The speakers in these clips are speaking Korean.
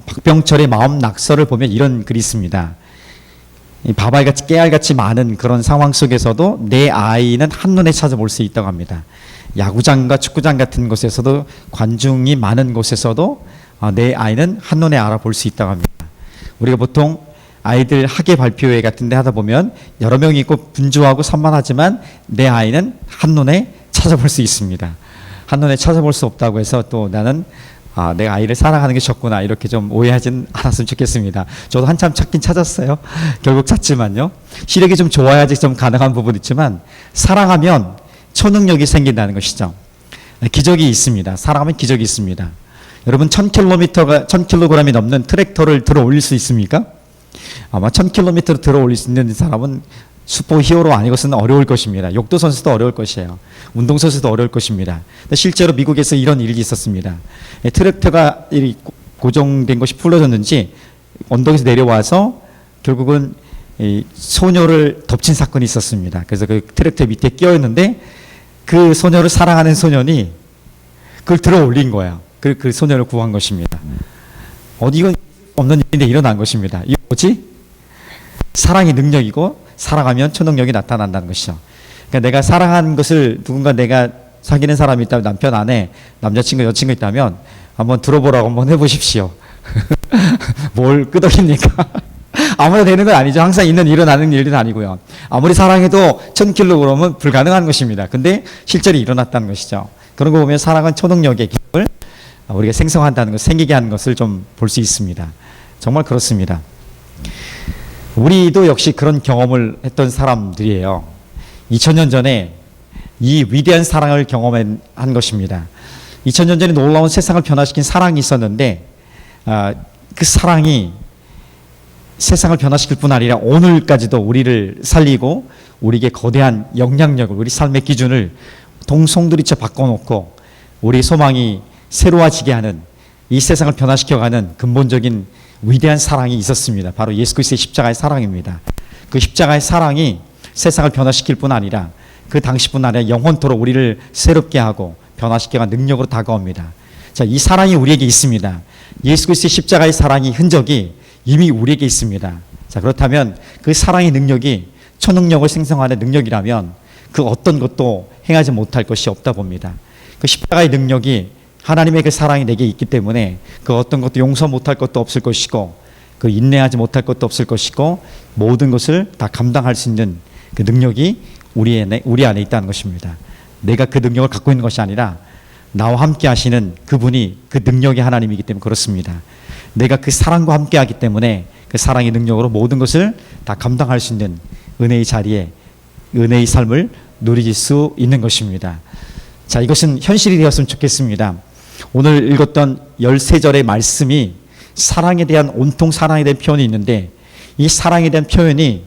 박병철의 마음 낙서를 보면 이런 글이 있습니다. 이 바바이같이 깨알같이 많은 그런 상황 속에서도 내 아이는 한눈에 찾아볼 수 있다고 합니다. 야구장과 축구장 같은 곳에서도, 관중이 많은 곳에서도 내 아이는 한눈에 알아볼 수 있다고 합니다. 우리가 보통 아이들 학예 발표회 같은 데 하다 보면 여러 명이 있고 분주하고 산만하지만 내 아이는 한눈에 찾아볼 수 있습니다. 한눈에 찾아볼 수 없다고 해서 또 나는 내가 아이를 사랑하는 게 적구나 이렇게 좀 오해하진 않았으면 좋겠습니다. 저도 한참 찾긴 찾았어요. 결국 찾지만요. 시력이 좀 좋아야지 좀 가능한 부분이 있지만 사랑하면 초능력이 생긴다는 것이죠. 기적이 있습니다. 사랑하면 기적이 있습니다. 여러분 1000kg이 넘는 트랙터를 들어 올릴 수 있습니까? 아마 1000km를 들어 올릴 수 있는 사람은 슈퍼 히어로 아니고서는 어려울 것입니다. 역도 선수도 어려울 것이에요. 운동 선수도 어려울 것입니다. 실제로 미국에서 이런 일이 있었습니다. 트랙터가 고정된 것이 풀어졌는지 언덕에서 내려와서 결국은 소녀를 덮친 사건이 있었습니다. 그래서 그 트랙터 밑에 끼어 있는데 그 소녀를 사랑하는 소년이 그걸 들어 올린 거예요. 그 소녀를 구한 것입니다. 이건 없는 일인데 일어난 것입니다. 이거 뭐지? 사랑의 능력이고 사랑하면 초능력이 나타난다는 것이죠. 그러니까 내가 사랑하는 것을 누군가 내가 사귀는 사람이 있다면 남편, 아내, 남자친구, 여친구 있다면 한번 들어보라고 한번 해보십시오. 뭘 끄덕입니까? 아무나 되는 건 아니죠. 항상 일어나는 일은 아니고요. 아무리 사랑해도 1000kg은 불가능한 것입니다. 근데 실제로 일어났다는 것이죠. 그런 거 보면 사랑은 초능력의 기능을 우리가 생성한다는 것, 생기게 하는 것을 좀 볼 수 있습니다. 정말 그렇습니다. 우리도 역시 그런 경험을 했던 사람들이에요. 2000년 전에 이 위대한 사랑을 경험한 것입니다. 2000년 전에 놀라운 세상을 변화시킨 사랑이 있었는데 그 사랑이 세상을 변화시킬 뿐 아니라 오늘까지도 우리를 살리고 우리에게 거대한 영향력을, 우리 삶의 기준을 동송두리째 바꿔놓고 우리 소망이 새로워지게 하는, 이 세상을 변화시켜가는 근본적인 위대한 사랑이 있었습니다. 바로 예수 그리스도의 십자가의 사랑입니다. 그 십자가의 사랑이 세상을 변화시킬 뿐 아니라 그 당시뿐 아니라 영원토록 우리를 새롭게 하고 변화시켜가는 능력으로 다가옵니다. 자, 이 사랑이 우리에게 있습니다. 예수 그리스도의 십자가의 사랑이 흔적이 이미 우리에게 있습니다. 자, 그렇다면 그 사랑의 능력이 초능력을 생성하는 능력이라면 그 어떤 것도 행하지 못할 것이 없다 봅니다. 그 십자가의 능력이, 하나님의 그 사랑이 내게 있기 때문에 그 어떤 것도 용서 못할 것도 없을 것이고 그 인내하지 못할 것도 없을 것이고 모든 것을 다 감당할 수 있는 그 능력이 우리 안에 있다는 것입니다. 내가 그 능력을 갖고 있는 것이 아니라 나와 함께 하시는 그분이 그 능력의 하나님이기 때문에 그렇습니다. 내가 그 사랑과 함께 하기 때문에 그 사랑의 능력으로 모든 것을 다 감당할 수 있는 은혜의 자리에, 은혜의 삶을 누릴 수 있는 것입니다. 자, 이것은 현실이 되었으면 좋겠습니다. 오늘 읽었던 13절의 말씀이 사랑에 대한, 온통 사랑에 대한 표현이 있는데 이 사랑에 대한 표현이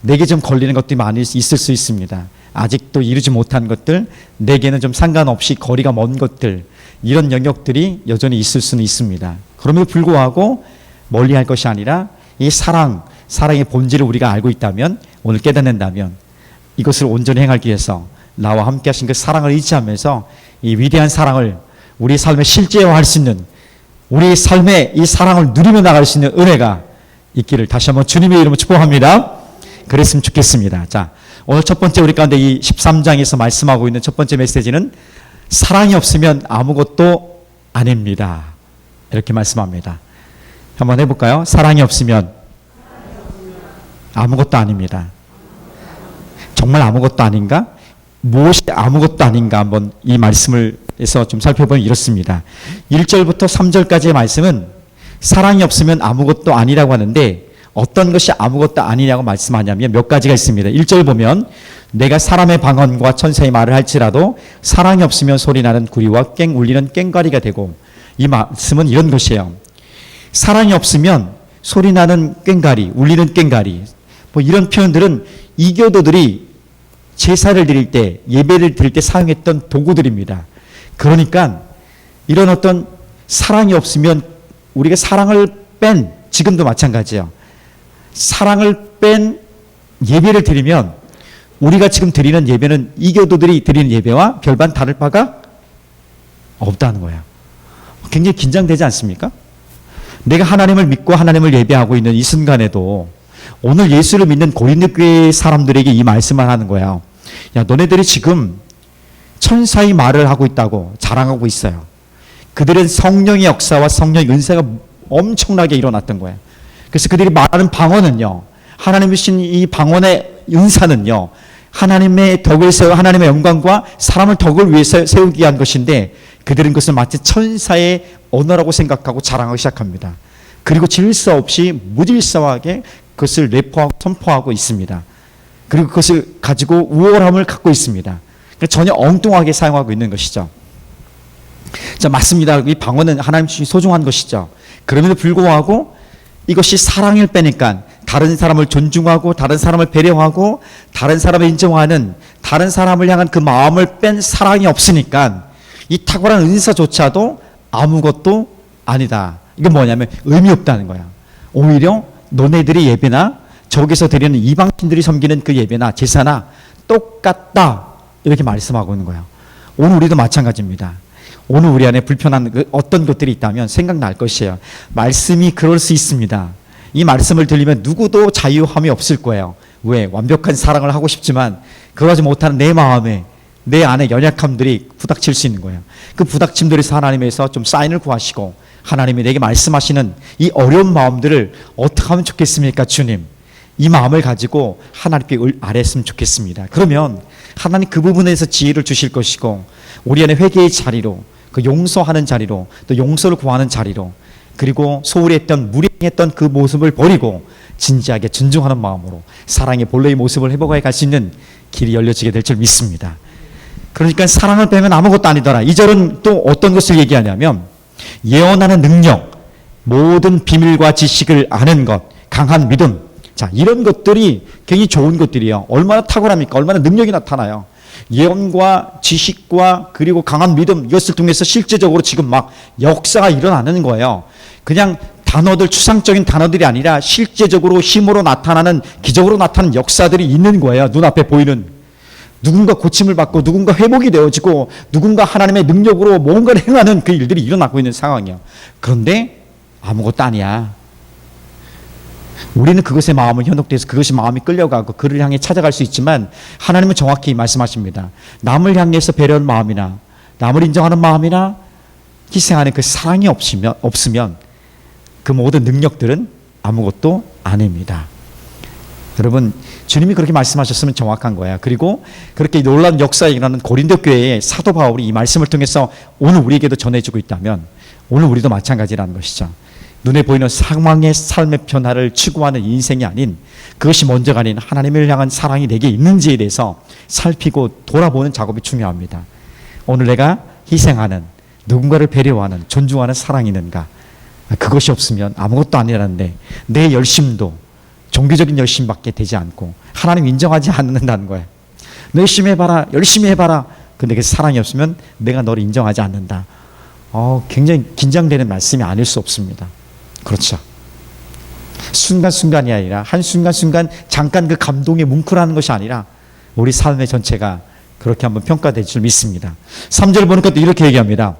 내게 좀 걸리는 것들이 많이 있을 수 있습니다. 아직도 이루지 못한 것들, 내게는 좀 상관없이 거리가 먼 것들, 이런 영역들이 여전히 있을 수는 있습니다. 그럼에도 불구하고 멀리 할 것이 아니라 이 사랑의 본질을 우리가 알고 있다면, 오늘 깨닫는다면 이것을 온전히 행하기 위해서 나와 함께 하신 그 사랑을 의지하면서 이 위대한 사랑을 우리 삶에 실제화할 수 있는, 우리 삶에 이 사랑을 누리며 나갈 수 있는 은혜가 있기를 다시 한번 주님의 이름으로 축복합니다. 그랬으면 좋겠습니다. 자, 오늘 첫 번째 우리 가운데 이 13장에서 말씀하고 있는 첫 번째 메시지는 사랑이 없으면 아무것도 아닙니다. 이렇게 말씀합니다. 한번 해볼까요? 사랑이 없으면 아무것도 아닙니다. 정말 아무것도 아닌가? 무엇이 아무것도 아닌가? 한번 이 말씀을 해서 좀 살펴보면 이렇습니다. 1절부터 3절까지의 말씀은 사랑이 없으면 아무것도 아니라고 하는데 어떤 것이 아무것도 아니냐고 말씀하냐면 몇 가지가 있습니다. 1절 보면 내가 사람의 방언과 천사의 말을 할지라도 사랑이 없으면 소리나는 구리와 울리는 꽹과리가 되고, 이 말씀은 이런 것이에요. 사랑이 없으면 소리나는 꽹과리, 울리는 꽹과리, 뭐 이런 표현들은 이교도들이 제사를 드릴 때, 예배를 드릴 때 사용했던 도구들입니다. 그러니까 이런 어떤 사랑이 없으면, 우리가 사랑을 뺀, 지금도 마찬가지예요. 사랑을 뺀 예배를 드리면 우리가 지금 드리는 예배는 이교도들이 드리는 예배와 별반 다를 바가 없다는 거예요. 굉장히 긴장되지 않습니까? 내가 하나님을 믿고 하나님을 예배하고 있는 이 순간에도 오늘 예수를 믿는 고린도 교회 사람들에게 이 말씀을 하는 거야. 야, 너네들이 지금 천사의 말을 하고 있다고 자랑하고 있어요. 그들은 성령의 역사와 성령의 은사가 엄청나게 일어났던 거예요. 그래서 그들이 말하는 방언은요, 하나님이 주신 이 방언의 은사는요, 하나님의 덕을 세워 하나님의 영광과 사람을 덕을 위해서 세우기 위한 것인데, 그들은 그것을 마치 천사의 언어라고 생각하고 자랑하기 시작합니다. 그리고 질서 없이 무질서하게 그것을 내포하고 선포하고 있습니다. 그리고 그것을 가지고 우월함을 갖고 있습니다. 전혀 엉뚱하게 사용하고 있는 것이죠. 자, 맞습니다. 이 방언은 하나님 주신 소중한 것이죠. 그럼에도 불구하고 이것이 사랑을 빼니까 다른 사람을 존중하고 다른 사람을 배려하고 다른 사람을 인정하는, 다른 사람을 향한 그 마음을 뺀 사랑이 없으니까 이 탁월한 은사조차도 아무것도 아니다. 이건 뭐냐면 의미 없다는 거야. 오히려 너네들의 예배나 저기서 드리는 이방신들이 섬기는 그 예배나 제사나 똑같다, 이렇게 말씀하고 있는 거예요. 오늘 우리도 마찬가지입니다. 오늘 우리 안에 불편한 어떤 것들이 있다면 생각날 것이에요. 말씀이 그럴 수 있습니다. 이 말씀을 들리면 누구도 자유함이 없을 거예요. 왜? 완벽한 사랑을 하고 싶지만 그러지 못하는 내 마음에, 내 안에 연약함들이 부닥칠 수 있는 거예요. 그 부닥침들에서 하나님에서 좀 사인을 구하시고, 하나님이 내게 말씀하시는 이 어려운 마음들을 어떻게 하면 좋겠습니까, 주님? 이 마음을 가지고 하나님께 아뢰었으면 좋겠습니다. 그러면 하나님 그 부분에서 지혜를 주실 것이고, 우리 안에 회개의 자리로, 그 용서하는 자리로, 또 용서를 구하는 자리로, 그리고 소홀히 했던, 무례했던 그 모습을 버리고 진지하게 존중하는 마음으로 사랑의 본래의 모습을 회복해 갈 수 있는 길이 열려지게 될 줄 믿습니다. 그러니까 사랑을 빼면 아무것도 아니더라. 이 절은 또 어떤 것을 얘기하냐면, 예언하는 능력, 모든 비밀과 지식을 아는 것, 강한 믿음. 자, 이런 것들이 굉장히 좋은 것들이에요. 얼마나 탁월합니까? 얼마나 능력이 나타나요. 예언과 지식과 그리고 강한 믿음, 이것을 통해서 실제적으로 지금 막 역사가 일어나는 거예요. 그냥 단어들, 추상적인 단어들이 아니라 실제적으로 힘으로 나타나는, 기적으로 나타나는 역사들이 있는 거예요. 눈앞에 보이는. 누군가 고침을 받고 누군가 회복이 되어지고 누군가 하나님의 능력으로 뭔가를 행하는 그 일들이 일어나고 있는 상황이에요. 그런데 아무것도 아니야. 우리는 그것에 마음을 현혹돼서 그것이 마음이 끌려가고 그를 향해 찾아갈 수 있지만, 하나님은 정확히 말씀하십니다. 남을 향해서 배려하는 마음이나 남을 인정하는 마음이나 희생하는 그 사랑이 없으면 그 모든 능력들은 아무것도 아닙니다. 여러분, 주님이 그렇게 말씀하셨으면 정확한 거야. 그리고 그렇게 놀라운 역사에 일어나는 고린도 교회의 사도 바울이 이 말씀을 통해서 오늘 우리에게도 전해주고 있다면, 오늘 우리도 마찬가지라는 것이죠. 눈에 보이는 상황의 삶의 변화를 추구하는 인생이 아닌, 그것이 먼저가 아닌 하나님을 향한 사랑이 내게 있는지에 대해서 살피고 돌아보는 작업이 중요합니다. 오늘 내가 희생하는, 누군가를 배려하는, 존중하는 사랑이 있는가? 그것이 없으면 아무것도 아니라는데, 내 열심도 종교적인 열심밖에 되지 않고 하나님 인정하지 않는다는 거예요. 너 열심히 해봐라, 열심히 해봐라. 근데 그 사랑이 없으면 내가 너를 인정하지 않는다. 굉장히 긴장되는 말씀이 아닐 수 없습니다. 그렇죠. 순간순간이 아니라 한순간순간 잠깐 그 감동에 뭉클하는 것이 아니라 우리 삶의 전체가 그렇게 한번 평가될 줄 믿습니다. 3절 보니까 또 이렇게 얘기합니다.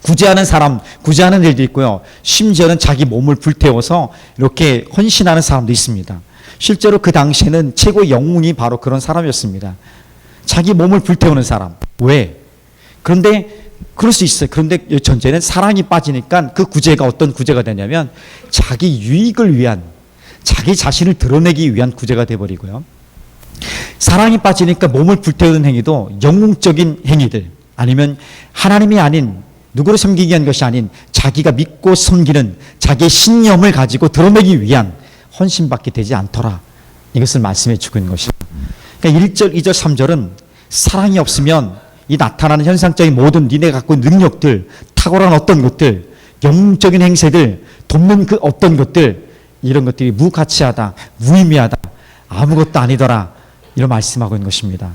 구제하는 사람, 구제하는 일도 있고요. 심지어는 자기 몸을 불태워서 이렇게 헌신하는 사람도 있습니다. 실제로 그 당시에는 최고의 영웅이 바로 그런 사람이었습니다. 자기 몸을 불태우는 사람. 왜? 그런데 그럴 수 있어요. 그런데 전제는 사랑이 빠지니까 그 구제가 어떤 구제가 되냐면 자기 유익을 위한, 자기 자신을 드러내기 위한 구제가 되어버리고요. 사랑이 빠지니까 몸을 불태우는 행위도 영웅적인 행위들, 아니면 하나님이 아닌, 누구를 섬기기 위한 것이 아닌 자기가 믿고 섬기는 자기의 신념을 가지고 드러내기 위한 헌신밖에 되지 않더라. 이것을 말씀해 주고 있는 것입니다. 그러니까 1절, 2절, 3절은 사랑이 없으면 이 나타나는 현상적인 모든 니네가 갖고 있는 능력들, 탁월한 어떤 것들, 영적인 행세들, 돕는 그 어떤 것들, 이런 것들이 무가치하다, 무의미하다, 아무것도 아니더라, 이런 말씀하고 있는 것입니다.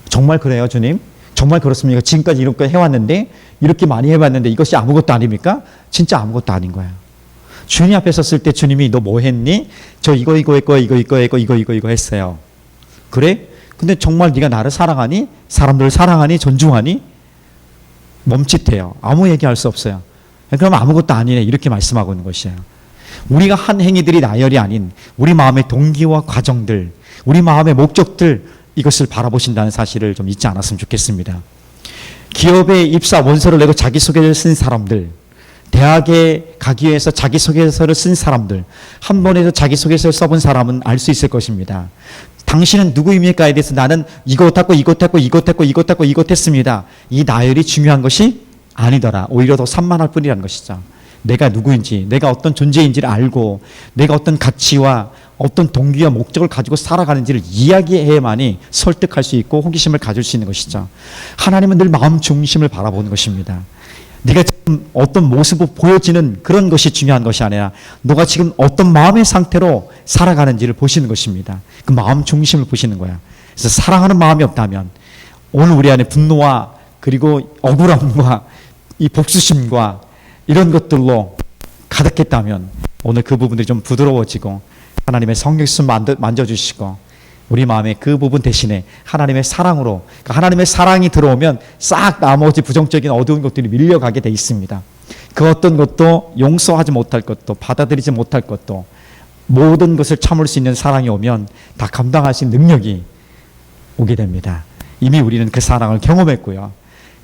정말 그래요, 주님? 정말 그렇습니까? 지금까지 이렇게 해왔는데, 이렇게 많이 해봤는데 이것이 아무것도 아닙니까? 진짜 아무것도 아닌 거예요. 주님 앞에 섰을 때 주님이 너 뭐 했니? 저 이거 했어요. 그래? 근데 정말 네가 나를 사랑하니? 사람들을 사랑하니? 존중하니? 멈칫해요. 아무 얘기할 수 없어요. 그럼 아무것도 아니네 이렇게 말씀하고 있는 것이에요. 우리가 한 행위들이 나열이 아닌 우리 마음의 동기와 과정들, 우리 마음의 목적들, 이것을 바라보신다는 사실을 좀 잊지 않았으면 좋겠습니다. 기업에 입사 원서를 내고 자기소개를 쓴 사람들, 대학에 가기 위해서 자기소개서를 쓴 사람들, 한 번에도 자기소개서를 써본 사람은 알 수 있을 것입니다. 당신은 누구입니까에 대해서 나는 이것 했고 이것 했고 이것 했고 이것 했고 이것 했습니다. 이 나열이 중요한 것이 아니더라. 오히려 더 산만할 뿐이라는 것이죠. 내가 누구인지, 내가 어떤 존재인지를 알고 내가 어떤 가치와 어떤 동기와 목적을 가지고 살아가는지를 이야기해야만이 설득할 수 있고 호기심을 가질 수 있는 것이죠. 하나님은 늘 마음 중심을 바라보는 것입니다. 네가 지금 어떤 모습으로 보여지는 그런 것이 중요한 것이 아니라 너가 지금 어떤 마음의 상태로 살아가는지를 보시는 것입니다. 그 마음 중심을 보시는 거야. 그래서 사랑하는 마음이 없다면 오늘 우리 안에 분노와 그리고 억울함과 이 복수심과 이런 것들로 가득했다면 오늘 그 부분들이 좀 부드러워지고 하나님의 성령씀 만져주시고 우리 마음에 그 부분 대신에 하나님의 사랑으로, 그러니까 하나님의 사랑이 들어오면 싹 나머지 부정적인 어두운 것들이 밀려가게 돼 있습니다. 그 어떤 것도 용서하지 못할 것도 받아들이지 못할 것도 모든 것을 참을 수 있는 사랑이 오면 다 감당할 수 있는 능력이 오게 됩니다. 이미 우리는 그 사랑을 경험했고요.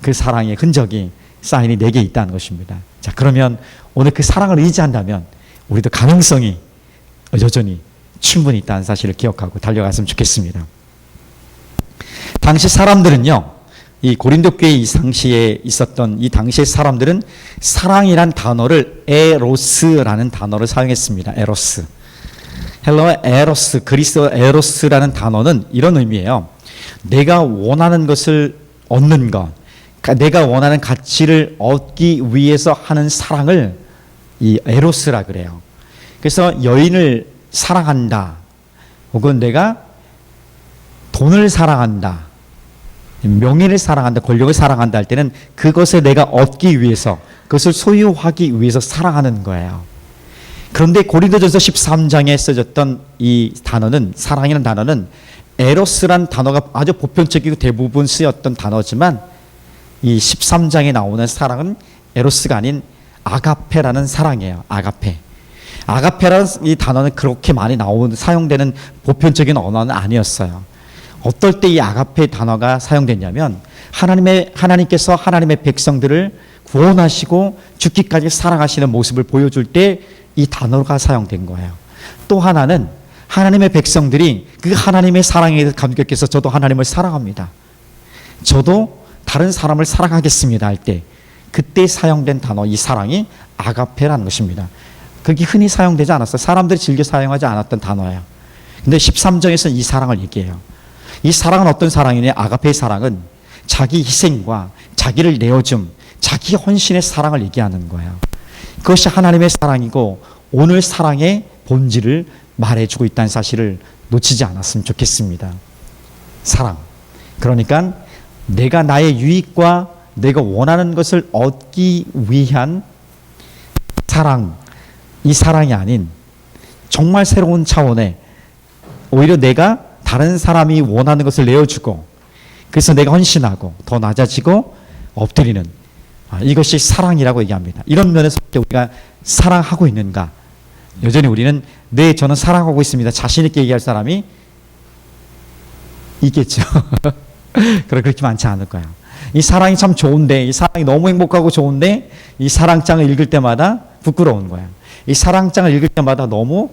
그 사랑의 흔적이 사인이 내게 있다는 것입니다. 자, 그러면 오늘 그 사랑을 의지한다면 우리도 가능성이 여전히 충분히 있다는 사실을 기억하고 달려갔으면 좋겠습니다. 당시 사람들은요, 이 고린도 교회 이 당시에 있었던 이 당시의 사람들은 사랑이란 단어를 에로스라는 단어를 사용했습니다. 에로스. 헬라어 에로스, 그리스어 에로스라는 단어는 이런 의미예요. 내가 원하는 것을 얻는 것, 내가 원하는 가치를 얻기 위해서 하는 사랑을 이 에로스라 그래요. 그래서 여인을 사랑한다, 혹은 내가 돈을 사랑한다, 명예를 사랑한다, 권력을 사랑한다 할 때는 그것을 내가 얻기 위해서, 그것을 소유하기 위해서 사랑하는 거예요. 그런데 고린도전서 13장에 써졌던 이 단어는, 사랑이라는 단어는 에로스란 단어가 아주 보편적이고 대부분 쓰였던 단어지만 이 13장에 나오는 사랑은 에로스가 아닌 아가페라는 사랑이에요. 아가페. 아가페라는 이 단어는 그렇게 많이 사용되는 보편적인 언어는 아니었어요. 어떨 때 이 아가페 단어가 사용됐냐면 하나님께서 하나님의 백성들을 구원하시고 죽기까지 사랑하시는 모습을 보여줄 때 이 단어가 사용된 거예요. 또 하나는 하나님의 백성들이 그 하나님의 사랑에 감격해서 저도 하나님을 사랑합니다, 저도 다른 사람을 사랑하겠습니다 할 때 그때 사용된 단어, 이 사랑이 아가페라는 것입니다. 그게 흔히 사용되지 않았어요. 사람들이 즐겨 사용하지 않았던 단어예요. 근데 13장에서는 이 사랑을 얘기해요. 이 사랑은 어떤 사랑이냐? 아가페의 사랑은 자기 희생과 자기를 내어줌, 자기 헌신의 사랑을 얘기하는 거예요. 그것이 하나님의 사랑이고 오늘 사랑의 본질을 말해주고 있다는 사실을 놓치지 않았으면 좋겠습니다. 사랑. 그러니까 내가 나의 유익과 내가 원하는 것을 얻기 위한 사랑, 이 사랑이 아닌 정말 새로운 차원의, 오히려 내가 다른 사람이 원하는 것을 내어주고 그래서 내가 헌신하고 더 낮아지고 엎드리는, 이것이 사랑이라고 얘기합니다. 이런 면에서 우리가 사랑하고 있는가? 여전히 우리는 네, 저는 사랑하고 있습니다, 자신 있게 얘기할 사람이 있겠죠. 그렇게 많지 않을 거야. 이 사랑이 참 좋은데, 이 사랑이 너무 행복하고 좋은데 이 사랑장을 읽을 때마다 부끄러운 거야. 이 사랑장을 읽을 때마다 너무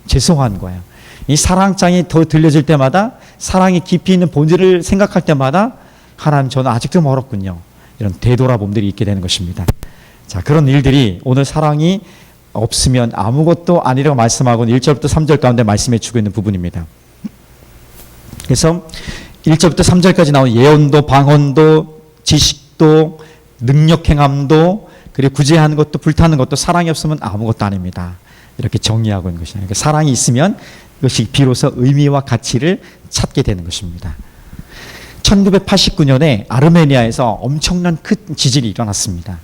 죄송한 거야. 이 사랑장이 더 들려질 때마다, 사랑이 깊이 있는 본질을 생각할 때마다 하나님, 저는 아직도 멀었군요, 이런 되돌아봄들이 있게 되는 것입니다. 자, 그런 일들이 오늘 사랑이 없으면 아무것도 아니라고 말씀하고 1절부터 3절 가운데 말씀해 주고 있는 부분입니다. 그래서 1절부터 3절까지 나온 예언도, 방언도, 지식도, 능력행함도, 그리고 구제하는 것도, 불타는 것도 사랑이 없으면 아무것도 아닙니다, 이렇게 정리하고 있는 것이에요. 그러니까 사랑이 있으면 이것이 비로소 의미와 가치를 찾게 되는 것입니다. 1989년에 아르메니아에서 엄청난 큰 지진이 일어났습니다.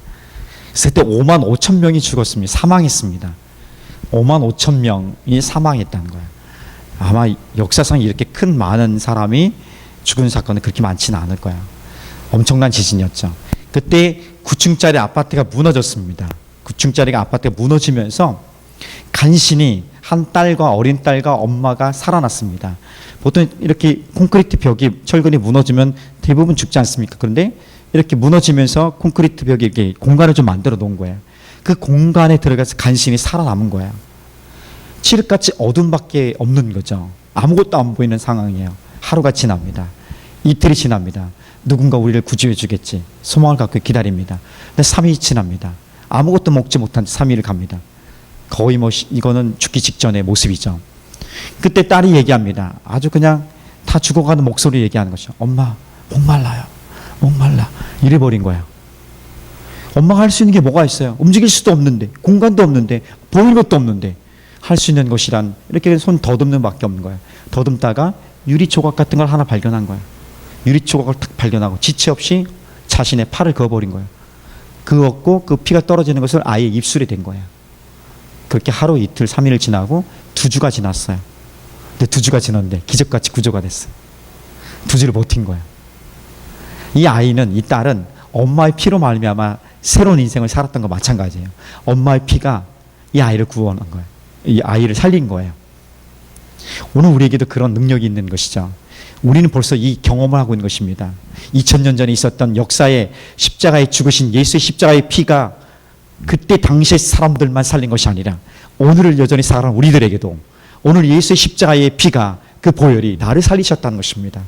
그때 5만 5천 명이 죽었습니다. 사망했습니다. 5만 5천 명이 사망했다는 거예요. 아마 역사상 이렇게 큰 많은 사람이 죽은 사건은 그렇게 많지는 않을 거예요. 엄청난 지진이었죠. 그때 9층짜리 아파트가 무너졌습니다. 9층짜리 아파트가 무너지면서 간신히 한 딸과 어린 딸과 엄마가 살아났습니다. 보통 이렇게 콘크리트 벽이 철근이 무너지면 대부분 죽지 않습니까? 그런데 이렇게 무너지면서 콘크리트 벽이 이렇게 공간을 좀 만들어 놓은 거예요. 그 공간에 들어가서 간신히 살아남은 거예요. 칠흑같이 어둠밖에 없는 거죠. 아무것도 안 보이는 상황이에요. 하루가 지납니다. 이틀이 지납니다. 누군가 우리를 구조해 주겠지. 소망을 갖고 기다립니다. 근데 3일이 지납니다. 아무것도 먹지 못한 3일을 갑니다. 거의 뭐 이거는 죽기 직전의 모습이죠. 그때 딸이 얘기합니다. 아주 그냥 다 죽어가는 목소리 얘기하는 거죠. 엄마 목말라요. 목말라. 이래버린 거예요. 엄마가 할 수 있는 게 뭐가 있어요? 움직일 수도 없는데, 공간도 없는데, 보일 것도 없는데 할 수 있는 것이란 이렇게 손 더듬는 밖에 없는 거예요. 더듬다가 유리 조각 같은 걸 하나 발견한 거예요. 유리 조각을 탁 발견하고 지체 없이 자신의 팔을 그어버린 거예요. 그었고 그 피가 떨어지는 것을 아이의 입술에 댄 거예요. 그렇게 하루 이틀 3일을 지나고 2주가 지났어요. 근데 2주가 지났는데 기적같이 구조가 됐어요. 2주를 버틴 거예요. 이 아이는, 이 딸은 엄마의 피로 말미암아 새로운 인생을 살았던 거 마찬가지예요. 엄마의 피가 이 아이를 구원한 거예요. 이 아이를 살린 거예요. 오늘 우리에게도 그런 능력이 있는 것이죠. 우리는 벌써 이 경험을 하고 있는 것입니다. 2000년 전에 있었던 역사의 십자가에 죽으신 예수의 십자가의 피가 그때 당시의 사람들만 살린 것이 아니라 오늘을 여전히 살아가는 우리들에게도 오늘 예수의 십자가의 피가, 그 보혈이 나를 살리셨다는 것입니다.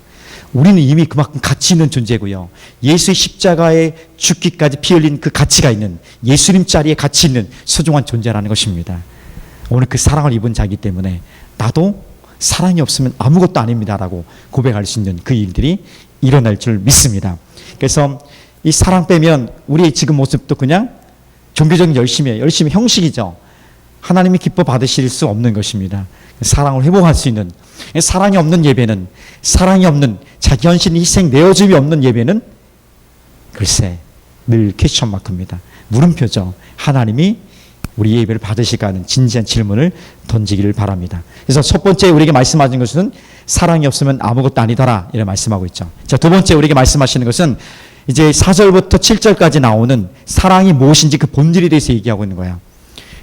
우리는 이미 그만큼 가치 있는 존재고요. 예수의 십자가에 죽기까지 피 흘린 그 가치가 있는, 예수님 자리에 가치 있는 소중한 존재라는 것입니다. 오늘 그 사랑을 입은 자이기 때문에 나도 사랑이 없으면 아무것도 아닙니다라고 고백할 수 있는 그 일들이 일어날 줄 믿습니다. 그래서 이 사랑 빼면 우리의 지금 모습도 그냥 종교적인 열심히 형식이죠. 하나님이 기뻐 받으실 수 없는 것입니다. 사랑을 회복할 수 있는, 사랑이 없는 예배는, 사랑이 없는, 자기 헌신 희생 내어줌이 없는 예배는 글쎄 늘 퀘스천 마크입니다. 물음표죠. 하나님이 우리 예배를 받으실까 하는 진지한 질문을 던지기를 바랍니다. 그래서 첫 번째 우리에게 말씀하신 것은 사랑이 없으면 아무것도 아니더라, 이런 말씀하고 있죠. 자, 두 번째 우리에게 말씀하시는 것은 이제 4절부터 7절까지 나오는 사랑이 무엇인지 그 본질에 대해서 얘기하고 있는 거예요.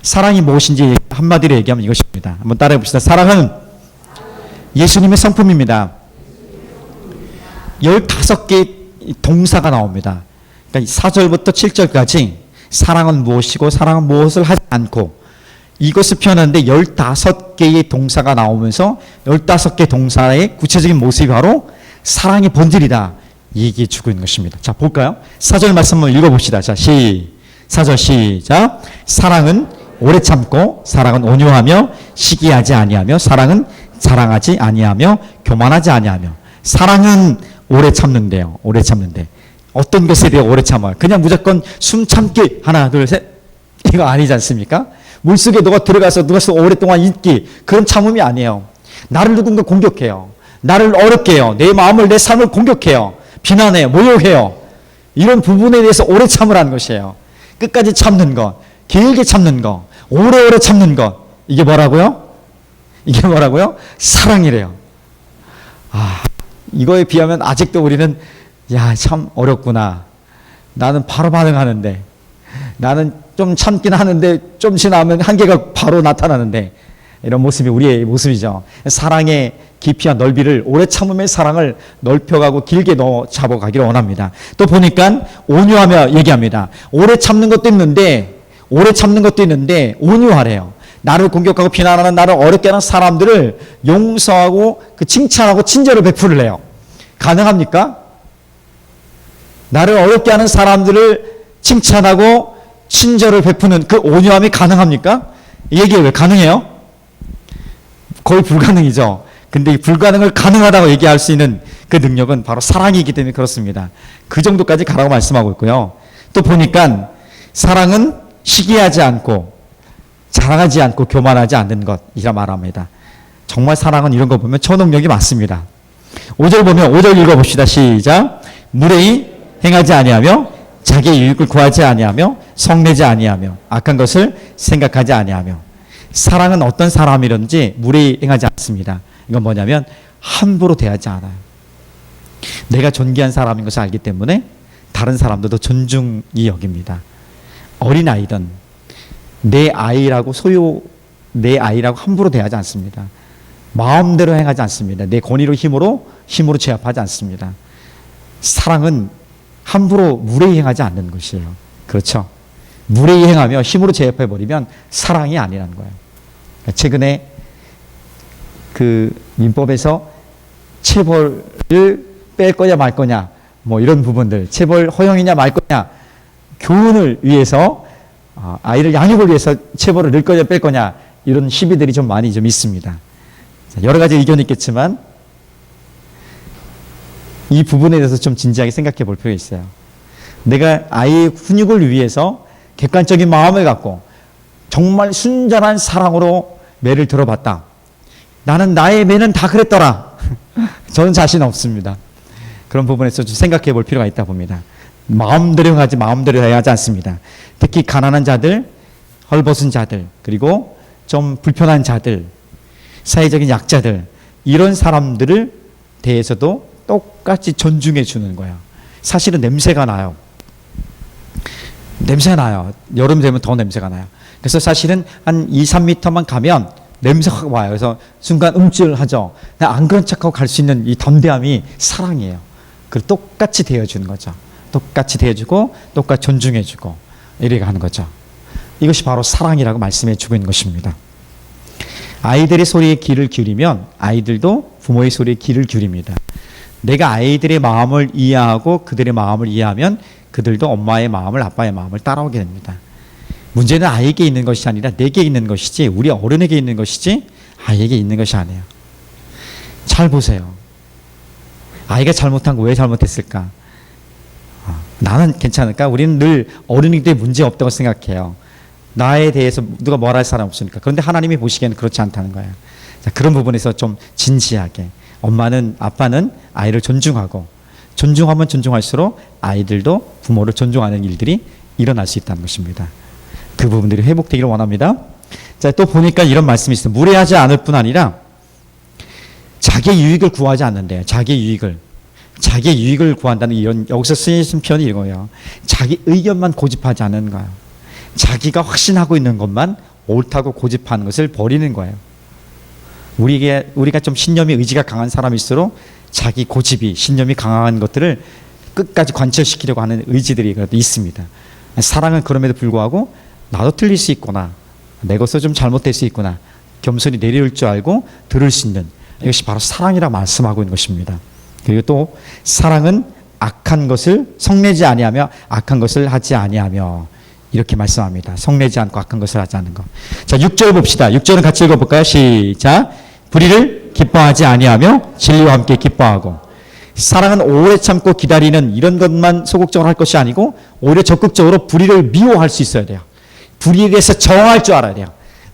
사랑이 무엇인지 한마디로 얘기하면 이것입니다. 한번 따라해 봅시다. 사랑은 예수님의 성품입니다. 15개의 동사가 나옵니다. 그러니까 4절부터 7절까지 사랑은 무엇이고 사랑은 무엇을 하지 않고, 이것을 표현하는데 15개의 동사가 나오면서 15개 동사의 구체적인 모습이 바로 사랑의 본질이다, 얘기해 주고 있는 것입니다. 자, 볼까요? 4절 말씀 한번 읽어봅시다. 자, 4절 시작. 사랑은 오래 참고, 사랑은 온유하며 시기하지 아니하며, 사랑은 자랑하지 아니하며 교만하지 아니하며. 사랑은 오래 참는데요. 오래 참는데 어떤 것에 대해 오래 참아요? 그냥 무조건 숨 참기, 하나 둘 셋, 이거 아니지 않습니까? 물속에 누가 들어가서 누가 오랫동안 있기, 그런 참음이 아니에요. 나를 누군가 공격해요. 나를 어렵게 해요. 내 마음을, 내 삶을 공격해요. 비난해요. 모욕해요. 이런 부분에 대해서 오래 참으라는 것이에요. 끝까지 참는 것, 길게 참는 것, 오래오래 참는 것, 이게 뭐라고요? 이게 뭐라고요? 사랑이래요. 아, 이거에 비하면 아직도 우리는 참 어렵구나. 나는 바로 반응하는데, 나는 좀 참긴 하는데 좀 지나면 한계가 바로 나타나는데, 이런 모습이 우리의 모습이죠. 사랑의 깊이와 넓이를, 오래 참음의 사랑을 넓혀가고 길게 잡아가기를 원합니다. 또 보니까 온유하며 얘기합니다. 오래 참는 것도 있는데 온유하래요. 나를 공격하고 비난하는, 나를 어렵게 하는 사람들을 용서하고 칭찬하고 친절을 베풀래요. 가능합니까? 나를 어렵게 하는 사람들을 칭찬하고 친절을 베푸는 그 온유함이 가능합니까? 얘기해요. 왜 가능해요? 거의 불가능이죠. 근데 이 불가능을 가능하다고 얘기할 수 있는 그 능력은 바로 사랑이기 때문에 그렇습니다. 그 정도까지 가라고 말씀하고 있고요. 또 보니까 사랑은 시기하지 않고 자랑하지 않고 교만하지 않는 것이라 말합니다. 정말 사랑은 이런 거 보면 초능력이 많습니다. 5절 보면 5절 읽어봅시다. 시작. 무례히 행하지 아니하며 자기의 유익을 구하지 아니하며 성내지 아니하며 악한 것을 생각하지 아니하며. 사랑은 어떤 사람이든지 무례히 행하지 않습니다. 이건 뭐냐면 함부로 대하지 않아요. 내가 존귀한 사람인 것을 알기 때문에 다른 사람들도 존중이 여깁니다. 어린아이든 내 아이라고 함부로 대하지 않습니다. 마음대로 행하지 않습니다. 내 권위로 힘으로 제압하지 않습니다. 사랑은 함부로 무례히 행하지 않는 것이에요. 그렇죠? 무례히 행하며 힘으로 제압해버리면 사랑이 아니라는 거예요. 최근에 그 민법에서 체벌을 뺄 거냐 말 거냐 뭐 이런 부분들, 체벌 허용이냐 말 거냐, 교훈을 위해서 아이를 양육을 위해서 체벌을 넣을 거냐 뺄 거냐 이런 시비들이 좀 많이 좀 있습니다. 여러 가지 의견이 있겠지만 이 부분에 대해서 좀 진지하게 생각해 볼 필요가 있어요. 내가 아이의 훈육을 위해서 객관적인 마음을 갖고 정말 순전한 사랑으로 매를 들어봤다. 나는 나의 매는 다 그랬더라. 저는 자신 없습니다. 그런 부분에서 좀 생각해 볼 필요가 있다 봅니다. 마음대로 해야지 않습니다. 특히 가난한 자들, 헐벗은 자들, 그리고 좀 불편한 자들, 사회적인 약자들, 이런 사람들을 대해서도 똑같이 존중해 주는 거예요. 사실은 냄새가 나요. 여름 되면 더 냄새가 나요. 그래서 사실은 한 2, 3m만 가면 냄새가 확 와요. 그래서 순간 움찔하죠. 안 그런 척하고 갈 수 있는 이 덤대함이 사랑이에요. 그걸 똑같이 대해주는 거죠. 똑같이 대해주고 똑같이 존중해주고 이렇게 하는 거죠. 이것이 바로 사랑이라고 말씀해주고 있는 것입니다. 아이들의 소리에 귀를 기울이면 아이들도 부모의 소리에 귀를 기울입니다. 내가 아이들의 마음을 이해하고 그들의 마음을 이해하면 그들도 엄마의 마음을, 아빠의 마음을 따라오게 됩니다. 문제는 아이에게 있는 것이 아니라 내게 있는 것이지, 우리 어른에게 있는 것이지 아이에게 있는 것이 아니에요. 잘 보세요. 아이가 잘못한 거 왜 잘못했을까? 나는 괜찮을까? 우리는 늘 어른이기 때문에 문제 없다고 생각해요. 나에 대해서 누가 뭐라 할 사람 없으니까. 그런데 하나님이 보시기에는 그렇지 않다는 거예요. 자, 그런 부분에서 좀 진지하게, 엄마는, 아빠는 아이를 존중하고, 존중하면 존중할수록 아이들도 부모를 존중하는 일들이 일어날 수 있다는 것입니다. 그 부분들이 회복되기를 원합니다. 자, 또 보니까 이런 말씀이 있어요. 무례하지 않을 뿐 아니라 자기의 유익을 구하지 않는데요. 자기의 유익을 구한다는 이런, 여기서 쓰인 표현이 이거예요. 자기 의견만 고집하지 않는 거예요. 자기가 확신하고 있는 것만 옳다고 고집하는 것을 버리는 거예요. 우리가 좀 신념이, 의지가 강한 사람일수록 자기 고집이, 신념이 강한 것들을 끝까지 관철시키려고 하는 의지들이 있습니다. 사랑은 그럼에도 불구하고 나도 틀릴 수 있구나, 내 것도 좀 잘못될 수 있구나, 겸손히 내려올 줄 알고 들을 수 있는, 이것이 바로 사랑이라고 말씀하고 있는 것입니다. 그리고 또 사랑은 악한 것을 성내지 아니하며 악한 것을 하지 아니하며, 이렇게 말씀합니다. 성내지 않고 악한 것을 하지 않는 것. 자, 6절 봅시다. 6절은 같이 읽어볼까요? 시작. 불의를 기뻐하지 아니하며 진리와 함께 기뻐하고. 사랑은 오래 참고 기다리는 이런 것만 소극적으로 할 것이 아니고 오히려 적극적으로 불의를 미워할 수 있어야 돼요. 불의에 대해서 저항할 줄 알아야 돼요.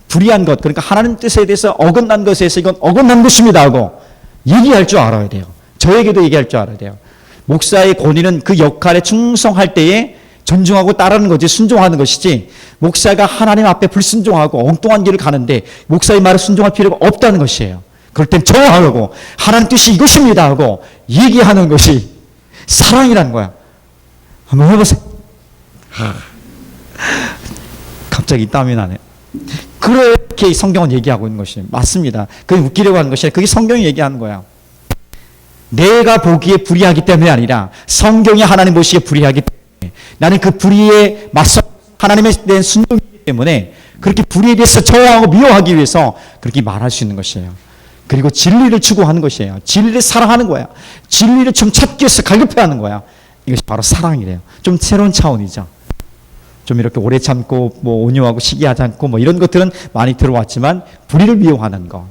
불의한 것, 그러니까 하나님 뜻에 대해서 어긋난 것에 대해서 이건 어긋난 것입니다 하고 얘기할 줄 알아야 돼요. 저에게도 얘기할 줄 알아야 돼요. 목사의 권위는 그 역할에 충성할 때에 존중하고 따르는 거지, 순종하는 것이지, 목사가 하나님 앞에 불순종하고 엉뚱한 길을 가는데 목사의 말에 순종할 필요가 없다는 것이에요. 그럴 땐 저항하고 하나님 뜻이 이것입니다 하고 얘기하는 것이 사랑이라는 거야. 한번 해보세요. 갑자기 땀이 나네. 그렇게 성경은 얘기하고 있는 것이 맞습니다. 그게 웃기려고 하는 것이 아니라 그게 성경이 얘기하는 거야. 내가 보기에 불의하기 때문에 아니라 성경이 하나님 보시기에 불의하기 때문에, 나는 그 불의에 맞서 하나님에 대한 순종이기 때문에 그렇게 불의에 대해서 저항하고 미워하기 위해서 그렇게 말할 수 있는 것이에요. 그리고 진리를 추구하는 것이에요. 진리를 사랑하는 거야. 진리를 좀 찾기 위해서 갈급해하는 거야. 이것이 바로 사랑이래요. 좀 새로운 차원이죠. 좀 이렇게 오래 참고 뭐 온유하고 시기하지 않고 뭐 이런 것들은 많이 들어왔지만 불의를 미워하는 것,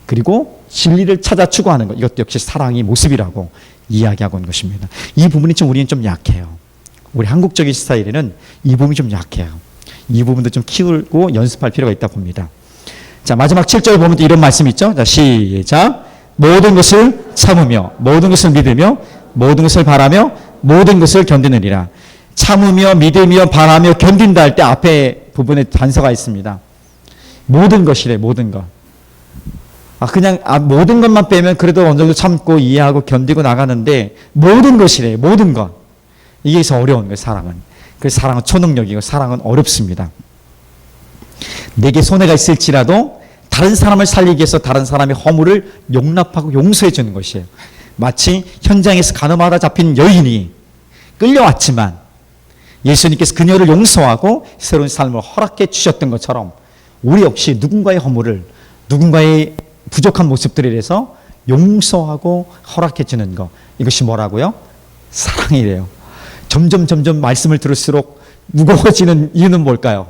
그리고 진리를 찾아 추구하는 것, 이것도 역시 사랑의 모습이라고 이야기하고 있는 것입니다. 이 부분이 좀 우리는 좀 약해요. 우리 한국적인 스타일에는 이 부분이 좀 약해요. 이 부분도 좀 키우고 연습할 필요가 있다 봅니다. 자, 마지막 7절 보면 이런 말씀 있죠. 자, 시작. 모든 것을 참으며 모든 것을 믿으며 모든 것을 바라며 모든 것을 견디느니라. 참으며 믿으며 바라며 견딘다 할 때 앞에 부분에 단서가 있습니다. 모든 것이래, 모든 것. 그냥 모든 것만 빼면 그래도 어느 정도 참고 이해하고 견디고 나가는데 모든 것이래, 모든 것. 이게 더 어려운 거예요, 사랑은. 그래서 사랑은 초능력이고 사랑은 어렵습니다. 내게 손해가 있을지라도 다른 사람을 살리기 위해서 다른 사람의 허물을 용납하고 용서해 주는 것이에요. 마치 현장에서 가늠하다 잡힌 여인이 끌려왔지만 예수님께서 그녀를 용서하고 새로운 삶을 허락해 주셨던 것처럼 우리 역시 누군가의 허물을, 누군가의 부족한 모습들에 대해서 용서하고 허락해 주는 것, 이것이 뭐라고요? 사랑이래요. 점점 말씀을 들을수록 무거워지는 이유는 뭘까요?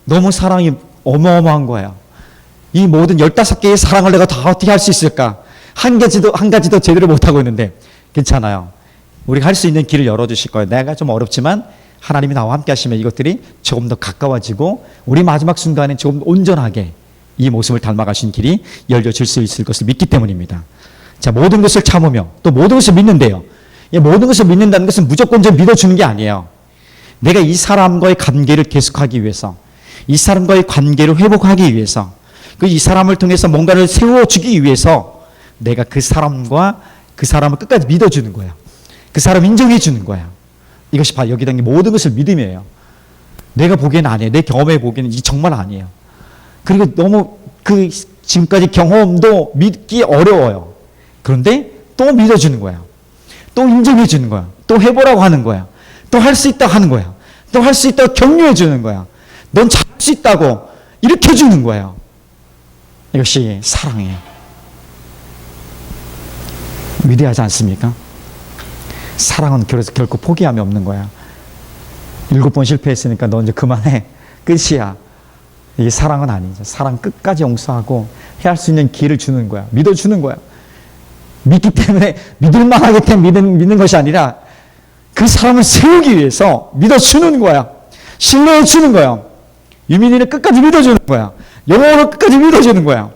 너무 사랑이 어마어마한 거예요. 이 모든 15개의 사랑을 내가 다 어떻게 할 수 있을까? 한 가지도 제대로 못하고 있는데 괜찮아요. 우리가 할 수 있는 길을 열어주실 거예요. 내가 좀 어렵지만 하나님이 나와 함께 하시면 이것들이 조금 더 가까워지고 우리 마지막 순간에 조금 온전하게 이 모습을 닮아가신 길이 열려질 수 있을 것을 믿기 때문입니다. 자, 모든 것을 참으며 또 모든 것을 믿는데요. 모든 것을 믿는다는 것은 무조건 좀 믿어주는 게 아니에요. 내가 이 사람과의 관계를 계속하기 위해서, 이 사람과의 관계를 회복하기 위해서, 이 사람을 통해서 뭔가를 세워주기 위해서 내가 그 사람과 그 사람을 끝까지 믿어주는 거예요. 그 사람 인정해 주는 거야. 이것이 바로 여기 담긴 모든 것을 믿음이에요. 내가 보기에는 아니에요. 내 경험에 보기에는 이게 정말 아니에요. 그리고 너무 그 지금까지 경험도 믿기 어려워요. 그런데 또 믿어주는 거야. 또 인정해 주는 거야. 또 해보라고 하는 거야. 또 할 수 있다 하는 거야. 또 할 수 있다고 격려해 주는 거야. 넌 잘할 수 있다고 일으켜 주는 거예요. 이것이 사랑이에요. 위대하지 않습니까? 사랑은 그래서 결코 포기함이 없는 거야. 7번 실패했으니까 너 이제 그만해. 끝이야. 이게 사랑은 아니죠. 사랑 끝까지 용서하고 해야 할 수 있는 기회를 주는 거야. 믿어주는 거야. 믿기 때문에 믿을만하기 때문에 믿는 것이 아니라 그 사람을 세우기 위해서 믿어주는 거야. 신뢰해 주는 거야. 유민이를 끝까지 믿어주는 거야. 영호를 끝까지 믿어주는 거야.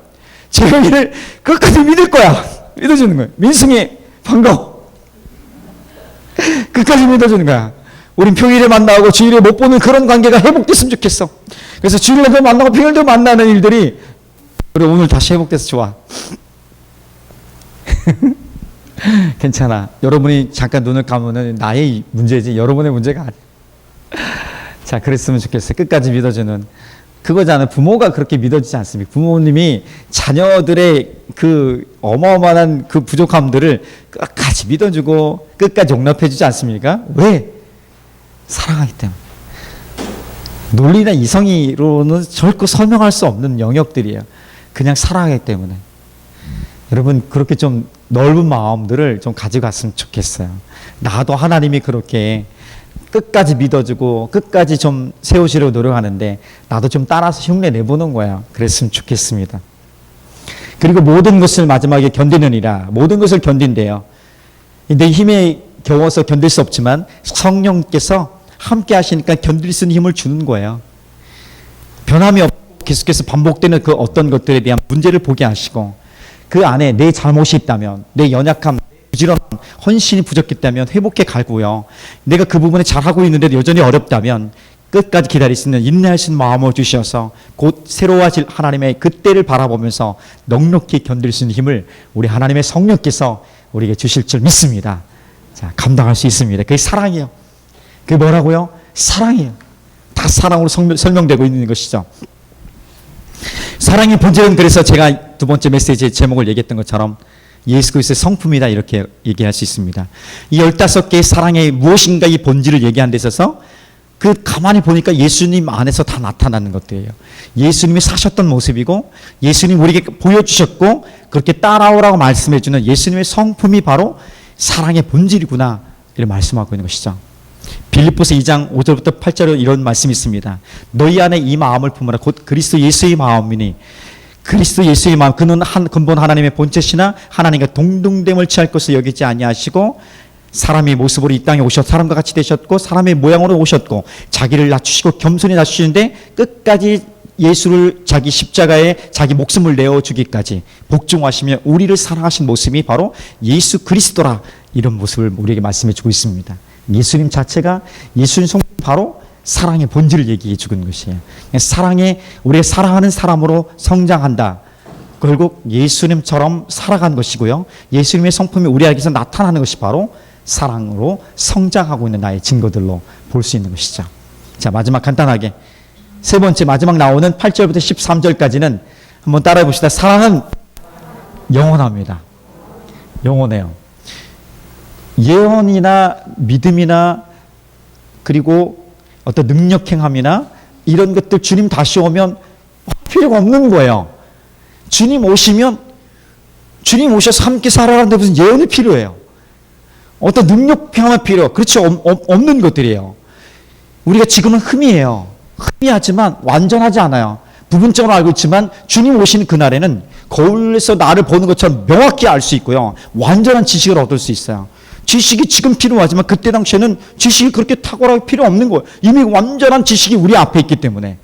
재영이를 끝까지 믿을 거야. 믿어주는 거야. 민승이 반가워. 끝까지 믿어주는 거야. 우린 평일에 만나고 주일에 못 보는 그런 관계가 회복됐으면 좋겠어. 그래서 주일에도 만나고 평일도 만나는 일들이 그래 오늘 다시 회복돼서 좋아. 괜찮아. 여러분이 잠깐 눈을 감으면 나의 문제지 여러분의 문제가 아니야. 자, 그랬으면 좋겠어요. 끝까지 믿어주는 그거잖아요. 부모가 그렇게 믿어주지 않습니까? 부모님이 자녀들의 그 어마어마한 그 부족함들을 끝까지 믿어주고 끝까지 용납해주지 않습니까? 왜? 사랑하기 때문에. 논리나 이성으로는 절대 설명할 수 없는 영역들이에요. 그냥 사랑하기 때문에. 여러분 그렇게 좀 넓은 마음들을 좀 가져갔으면 좋겠어요. 나도 하나님이 그렇게 끝까지 믿어주고 끝까지 좀 세우시려고 노력하는데 나도 좀 따라서 흉내 내보는 거야. 그랬으면 좋겠습니다. 그리고 모든 것을 마지막에 견디느니라. 모든 것을 견딘대요. 내 힘에 겨워서 견딜 수 없지만 성령께서 함께 하시니까 견딜 수 있는 힘을 주는 거예요. 변함이 없고 계속해서 반복되는 그 어떤 것들에 대한 문제를 보게 하시고 그 안에 내 잘못이 있다면 내 연약함, 부지런함, 헌신이 부족했다면 회복해 가고요. 내가 그 부분에 잘하고 있는데도 여전히 어렵다면 끝까지 기다릴 수 있는 인내할 수 있는 마음을 주셔서 곧 새로워질 하나님의 그때를 바라보면서 넉넉히 견딜 수 있는 힘을 우리 하나님의 성령께서 우리에게 주실 줄 믿습니다. 자, 감당할 수 있습니다. 그게 사랑이에요. 그게 뭐라고요? 사랑이에요. 다 사랑으로 설명되고 있는 것이죠. 사랑의 본질은 그래서 제가 두 번째 메시지의 제목을 얘기했던 것처럼 예수 그리스도의 성품이다 이렇게 얘기할 수 있습니다. 이 15개의 사랑의 무엇인가 이 본질을 얘기하는 데 있어서 그 가만히 보니까 예수님 안에서 다 나타나는 것들이에요. 예수님이 사셨던 모습이고 예수님 우리에게 보여주셨고 그렇게 따라오라고 말씀해주는 예수님의 성품이 바로 사랑의 본질이구나 이렇게 말씀하고 있는 것이죠. 빌립보서 2장 5절부터 8절에 이런 말씀이 있습니다. 너희 안에 이 마음을 품으라. 곧 그리스도 예수의 마음이니 그리스도 예수의 마음 그는 한 근본 하나님의 본체시나 하나님과 동등됨을 취할 것을 여기지 아니하시고 사람의 모습으로 이 땅에 오셨 사람과 같이 되셨고 사람의 모양으로 오셨고 자기를 낮추시고 겸손히 낮추시는데 끝까지 예수를 자기 십자가에 자기 목숨을 내어주기까지 복종하시며 우리를 사랑하신 모습이 바로 예수 그리스도라 이런 모습을 우리에게 말씀해 주고 있습니다. 예수님 자체가 예수님 성품 바로 사랑의 본질을 얘기해 주는 것이에요. 사랑에 우리가 사랑하는 사람으로 성장한다. 결국 예수님처럼 살아가는 것이고요. 예수님의 성품이 우리에게서 나타나는 것이 바로 사랑으로 성장하고 있는 나의 증거들로 볼 수 있는 것이죠. 자, 마지막 간단하게 세 번째 마지막 나오는 8절부터 13절까지는 한번 따라해 봅시다. 사랑은 영원합니다. 영원해요. 예언이나 믿음이나 그리고 어떤 능력 행함이나 이런 것들 주님 다시 오면 필요가 없는 거예요. 주님 오시면 주님 오셔서 함께 살아가는데 무슨 예언이 필요해요. 어떤 능력 행함이 필요. 그렇지 없는 것들이에요. 우리가 지금은 흠이에요. 흠이하지만 완전하지 않아요. 부분적으로 알고 있지만 주님 오시는 그날에는 거울에서 나를 보는 것처럼 명확히 알 수 있고요. 완전한 지식을 얻을 수 있어요. 지식이 지금 필요하지만 그때 당시에는 지식이 그렇게 탁월하게 필요 없는 거예요. 이미 완전한 지식이 우리 앞에 있기 때문에.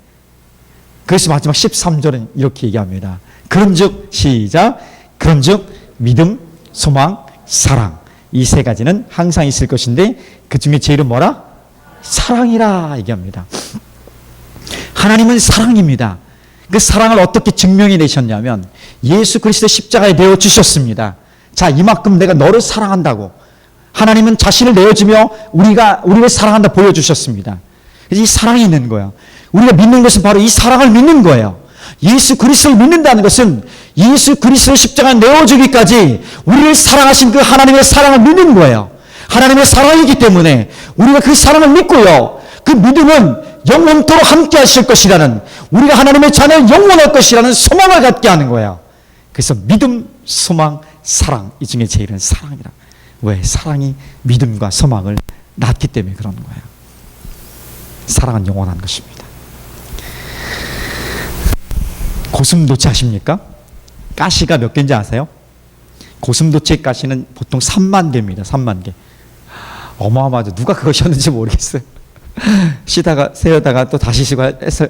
그래서 마지막 13절은 이렇게 얘기합니다. 그런즉 시작. 그런즉 믿음, 소망, 사랑. 이 세 가지는 항상 있을 것인데 그 중에 제일은 뭐라? 사랑이라 얘기합니다. 하나님은 사랑입니다. 그 사랑을 어떻게 증명해 내셨냐면 예수 그리스도 십자가에 내어 주셨습니다. 자, 이만큼 내가 너를 사랑한다고 하나님은 자신을 내어주며 우리를 사랑한다 보여주셨습니다. 그래서 이 사랑이 있는 거예요. 우리가 믿는 것은 바로 이 사랑을 믿는 거예요. 예수 그리스도를 믿는다는 것은 예수 그리스도의 십자가에 내어주기까지 우리를 사랑하신 그 하나님의 사랑을 믿는 거예요. 하나님의 사랑이기 때문에 우리가 그 사랑을 믿고요. 그 믿음은 영원토록 함께 하실 것이라는, 우리가 하나님의 자녀는 영원할 것이라는 소망을 갖게 하는 거예요. 그래서 믿음, 소망, 사랑, 이 중에 제일은 사랑이라. 왜? 사랑이 믿음과 소망을 낳기 때문에 그런 거예요. 사랑은 영원한 것입니다. 고슴도치 아십니까? 가시가 몇 개인지 아세요? 고슴도치의 가시는 보통 3만 개입니다. 3만 개. 어마어마하죠. 누가 그거 셨는지 모르겠어요. 쉬다가 세우다가 또 다시 쉬고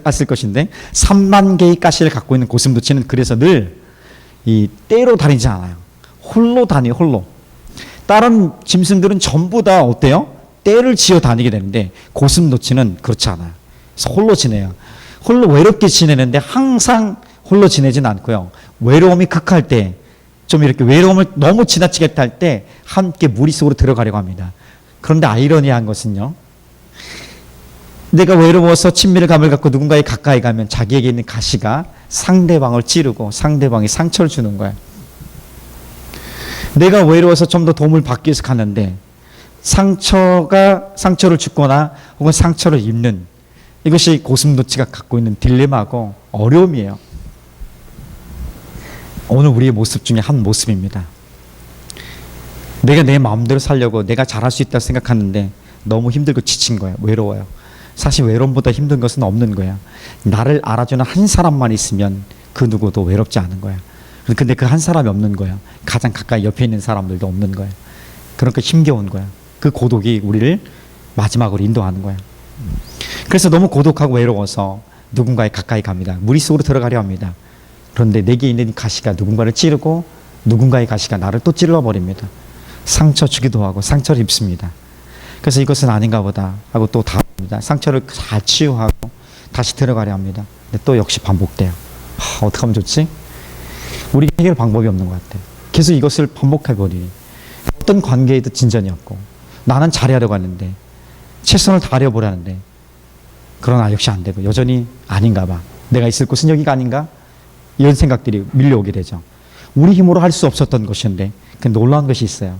했을 것인데 3만 개의 가시를 갖고 있는 고슴도치는 그래서 늘 이 떼로 다니지 않아요. 홀로 다녀요. 홀로. 다른 짐승들은 전부 다 어때요? 떼를 지어 다니게 되는데 고슴도치는 그렇지 않아요. 그래서 홀로 지내요. 홀로 외롭게 지내는데 항상 홀로 지내진 않고요. 외로움이 극할 때, 좀 이렇게 외로움을 너무 지나치게 탈 때 함께 무리 속으로 들어가려고 합니다. 그런데 아이러니한 것은요. 내가 외로워서 친밀의 감을 갖고 누군가에 가까이 가면 자기에게 있는 가시가 상대방을 찌르고 상대방이 상처를 주는 거예요. 내가 외로워서 좀 더 도움을 받기 위해서 가는데 상처를 주거나 혹은 상처를 입는, 이것이 고슴도치가 갖고 있는 딜레마고 어려움이에요. 오늘 우리의 모습 중에 한 모습입니다. 내가 내 마음대로 살려고 내가 잘할 수 있다고 생각하는데 너무 힘들고 지친 거예요. 외로워요. 사실 외로움보다 힘든 것은 없는 거야. 나를 알아주는 한 사람만 있으면 그 누구도 외롭지 않은 거야. 근데 그 한 사람이 없는 거야. 가장 가까이 옆에 있는 사람들도 없는 거야. 그러니까 힘겨운 거야. 그 고독이 우리를 마지막으로 인도하는 거야. 그래서 너무 고독하고 외로워서 누군가에 가까이 갑니다. 무리 속으로 들어가려 합니다. 그런데 내게 있는 가시가 누군가를 찌르고 누군가의 가시가 나를 또 찔러버립니다. 상처 주기도 하고 상처를 입습니다. 그래서 이것은 아닌가 보다 하고 또 다릅니다. 상처를 잘 치유하고 다시 들어가려 합니다. 근데 또 역시 반복돼요. 어떻게 하면 좋지? 우리 해결 방법이 없는 것 같아요. 계속 이것을 반복해버리니 어떤 관계에도 진전이 없고 나는 잘하려고 하는데 최선을 다하려고 하는데 그러나 역시 안 되고 여전히 아닌가 봐. 내가 있을 곳은 여기가 아닌가? 이런 생각들이 밀려오게 되죠. 우리 힘으로 할 수 없었던 것인데 그 놀라운 것이 있어요.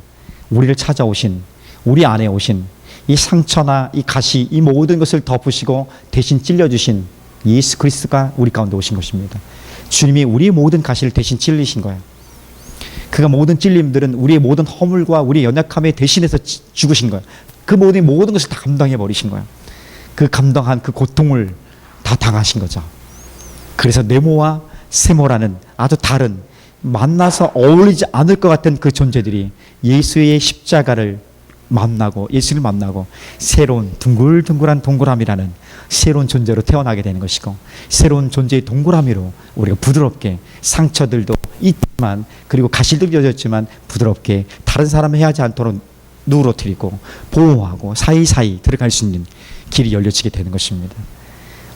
우리를 찾아오신, 우리 안에 오신 이 상처나 이 가시, 이 모든 것을 덮으시고 대신 찔려주신 예수 그리스도가 우리 가운데 오신 것입니다. 주님이 우리의 모든 가시를 대신 찔리신 거예요. 그가 모든 찔림들은 우리의 모든 허물과 우리의 연약함에 대신해서 죽으신 거예요. 그 모든 것을 다 감당해 버리신 거예요. 그 감당한 그 고통을 다 당하신 거죠. 그래서 네모와 세모라는 아주 다른, 만나서 어울리지 않을 것 같은 그 존재들이 예수의 십자가를 만나고 예수를 만나고 새로운 둥글둥글한 동그라미라는 새로운 존재로 태어나게 되는 것이고, 새로운 존재의 동그라미로 우리가 부드럽게 상처들도 있지만 그리고 가시들도 젖었지만 부드럽게 다른 사람을 해하지 않도록 누그러뜨리고 보호하고 사이사이 들어갈 수 있는 길이 열려지게 되는 것입니다.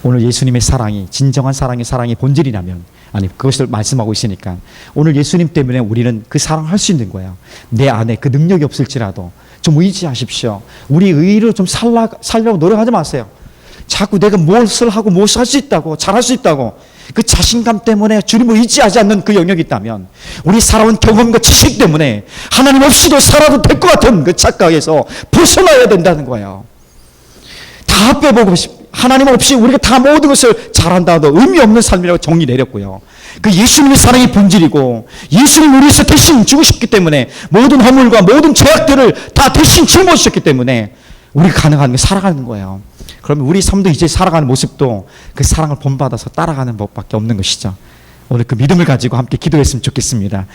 오늘 예수님의 사랑이 진정한 사랑의 본질이라면, 아니 그것을 말씀하고 있으니까 오늘 예수님 때문에 우리는 그 사랑을 할 수 있는 거예요. 내 안에 그 능력이 없을지라도 좀 의지하십시오. 우리 의의를 좀 살려고 노력하지 마세요. 자꾸 내가 무엇을 하고 무엇을 할 수 있다고, 잘할 수 있다고 그 자신감 때문에 주님을 의지하지 않는 그 영역이 있다면, 우리 살아온 경험과 지식 때문에 하나님 없이도 살아도 될 것 같은 그 착각에서 벗어나야 된다는 거예요. 다 빼보고 하나님 없이 우리가 다 모든 것을 잘한다 해도 의미 없는 삶이라고 정리 내렸고요. 그 예수님의 사랑이 본질이고, 예수님 우리에서 대신 죽으셨기 때문에 모든 허물과 모든 죄악들을 다 대신 짊어지셨기 때문에 우리가 가능한 게 살아가는 거예요. 그러면 우리 삶도 이제 살아가는 모습도 그 사랑을 본받아서 따라가는 법밖에 없는 것이죠. 오늘 그 믿음을 가지고 함께 기도했으면 좋겠습니다.